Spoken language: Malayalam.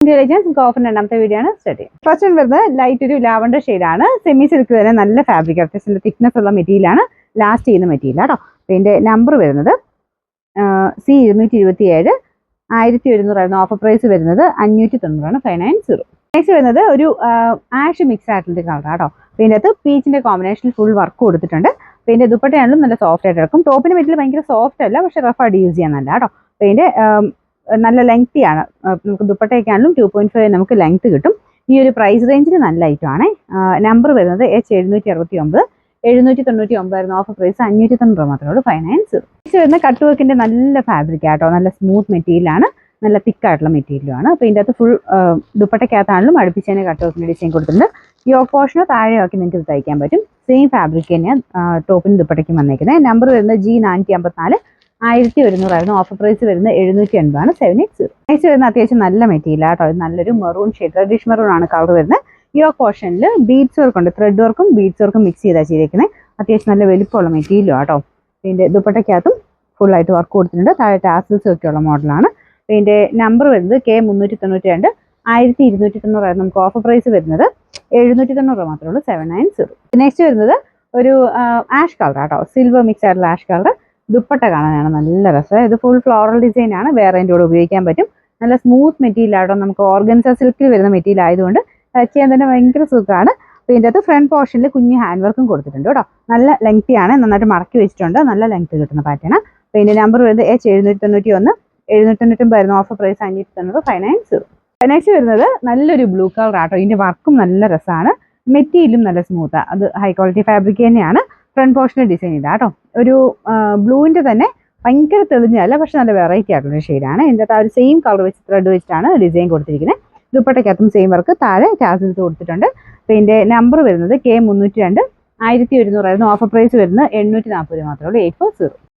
നമുക്ക് ഓഫർ രണ്ടാമത്തെ വീഡിയോ ആണ് സ്റ്റാർട്ട് ചെയ്യുന്നത്. ഫസ്റ്റ് വരുന്നത് ലൈറ്റ് ഒരു ലാവണ്ടർ ഷെയ്ഡാണ്. സെമി സിൽക്ക് തന്നെ നല്ല ഫാബ്രിക്, അത്യാവശ്യം തിക്നെസ് ഉള്ള മെറ്റീരിയലാണ്, ലാസ്റ്റ് ചെയ്യുന്ന മെറ്റീരിയൽ കേട്ടോ. ഇതിന്റെ നമ്പർ വരുന്നത് C227 1100 ഓഫർ പ്രൈസ് വരുന്നത് 590 590. നെക്സ്റ്റ് വരുന്നത് ഒരു ആഷ് മിക്സ് ആയിട്ടുള്ള കളർ കേട്ടോ. ഇതിൻ്റെ അകത്ത് പീച്ചിന്റെ കോമ്പിനേഷനിൽ ഫുൾ വർക്ക് കൊടുത്തിട്ടുണ്ട്. ഇതിന്റെ ദുപ്പട്ടയാണെങ്കിലും നല്ല സോഫ്റ്റ് ആയിട്ട് ഇറക്കും. ടോപ്പിന്റെ മെറ്റീരിയൽ ഭയങ്കര സോഫ്റ്റ് അല്ല, പക്ഷെ റഫ് ആയിട്ട് യൂസ് ചെയ്യാൻ നല്ല കേട്ടോ. ഇതിന്റെ നല്ല ലെങ്തി ആണ്. നമുക്ക് ദുപ്പട്ടയൊക്കെയാണെങ്കിലും 2.5 നമുക്ക് ലെങ്ത് കിട്ടും. ഈ ഒരു പ്രൈസ് റേഞ്ചിൽ നല്ല ഐറ്റം ആണ്. നമ്പർ വരുന്നത് H769 799 ഓഫർ പ്രൈസ് 590 മാത്രമേ ഉള്ളൂ 590. നെക്സ്റ്റ് വരുന്ന കട്ട് വർക്കിന്റെ നല്ല ഫാബ്രിക് ആട്ടോ, നല്ല സ്മൂത്ത് മെറ്റീരിയലാണ്, നല്ല തിക്കായിട്ടുള്ള മെറ്റീരിയലാണ്. അപ്പോൾ ഇതിൻ്റെ അകത്ത് ഫുൾ ദുപ്പട്ടയ്ക്കകത്താണെങ്കിലും അടുപ്പിച്ചതിന് കട്ട് വർക്കിന്റെ ഡിസൈൻ കൊടുത്തിട്ടുണ്ട്. യോക്ക് പോർഷനോ താഴെയാക്കി നിങ്ങൾക്ക് ഇത് തയ്ക്കാൻ പറ്റും. സെയിം ഫാബ്രിക് തന്നെയാണ് ടോപ്പിന് ദുപ്പട്ടയ്ക്കും വന്നേക്കുന്നത്. നമ്പർ വരുന്നത് G454 1100 ഓഫർ പ്രൈസ് വരുന്നത് 780 780. നെക്സ്റ്റ് വരുന്ന അത്യാവശ്യം നല്ല മെറ്റീരിയൽ ആട്ടോ. നല്ലൊരു മെറൂൺ ഷെയ്ഡ്, റെഡിഷ് മെറൂൺ ആണ് കളർ വരുന്നത്. ഈ പോർഷനിൽ ബീഡ്സ് വർക്ക് ഉണ്ട്, ത്രെഡ് വർക്കും ബീഡ്സ് വർക്കും മിക്സ് ചെയ്താൽ ചെയ്തേക്കുന്നത്. അത്യാവശ്യം നല്ല വലിപ്പമുള്ള മെറ്റീരിയലും ആട്ടോ. ഇതിന്റെ ദുപ്പട്ടയ്ക്കകത്തും ഫുൾ ആയിട്ട് വർക്ക് കൊടുത്തിട്ടുണ്ട്. താഴെ ടാസിൽസ് ഒക്കെ ഉള്ള മോഡലാണ്. ഇതിന്റെ നമ്പർ വരുന്നത് K392 1290 നമുക്ക് ഓഫർ പ്രൈസ് വരുന്നത് 790 മാത്രമേ ഉള്ളൂ 790. നെക്സ്റ്റ് വരുന്നത് ഒരു ആഷ് കളർ ആട്ടോ, സിൽവർ മിക്സ് ആയിട്ടുള്ള ആഷ് കളർ. ദുപ്പട്ട കാണാനാണ് നല്ല രസം. ഇത് ഫുൾ ഫ്ലോറൽ ഡിസൈൻ ആണ്, വേറെ അതിൻ്റെ കൂടെ ഉപയോഗിക്കാൻ പറ്റും. നല്ല സ്മൂത്ത് മെറ്റീരിയൽ ആട്ടോ, നമുക്ക് ഓർഗൻസ സിൽക്കിൽ വരുന്ന മെറ്റീരിയൽ ആയതുകൊണ്ട് ടച്ച് ചെയ്യാൻ തന്നെ ഭയങ്കര സുഖമാണ്. അപ്പോൾ ഇതിൻ്റെ അകത്ത് ഫ്രണ്ട് പോർഷനിൽ കുഞ്ഞ് ഹാൻഡ് വർക്കും കൊടുത്തിട്ടുണ്ട് കേട്ടോ. നല്ല ലെങ്തി ആണ്, നന്നായിട്ട് മടക്കി വെച്ചിട്ടുണ്ട്, നല്ല ലെങ്ത് കിട്ടുന്ന പാറ്റേൺ. അപ്പോൾ ഇതിൻ്റെ നമ്പർ വരുന്നത് H791 790 ഓഫർ പ്രൈസ് 590 590. നെക്സ്റ്റ് വരുന്നത് നല്ലൊരു ബ്ലൂ കളർ ആട്ടോ. ഇതിൻ്റെ വർക്കും നല്ല രസമാണ്, മെറ്റീരിയലും നല്ല സ്മൂത്താണ്. അത് ഹൈ ക്വാളിറ്റി ഫാബ്രിക് തന്നെയാണ്. ഫ്രണ്ട് പോർഷനിൽ ഡിസൈൻ ചെയ്താൽ കേട്ടോ. ഒരു ബ്ലൂവിൻ്റെ തന്നെ ഭയങ്കര തെളിഞ്ഞല്ല, പക്ഷെ നല്ല വെറൈറ്റി ആയിട്ടുള്ള ഷെയ്ഡാണ്. ഇതിൻ്റെ അകത്ത് ആ ഒരു സെയിം കളർ വെച്ച് ത്രെഡ് വെച്ചിട്ടാണ് ഡിസൈൻ കൊടുത്തിരിക്കുന്നത്. ദുപ്പട്ടയ്ക്കകത്തും സെയിം വർക്ക്, താഴെ ടാസിൽസ് കൊടുത്തിട്ടുണ്ട്. അപ്പോൾ ഇതിൻ്റെ നമ്പർ വരുന്നത് K302 1100 ഓഫർ പ്രൈസ് വരുന്നത് 840 മാത്രമേ ഉള്ളൂ 840.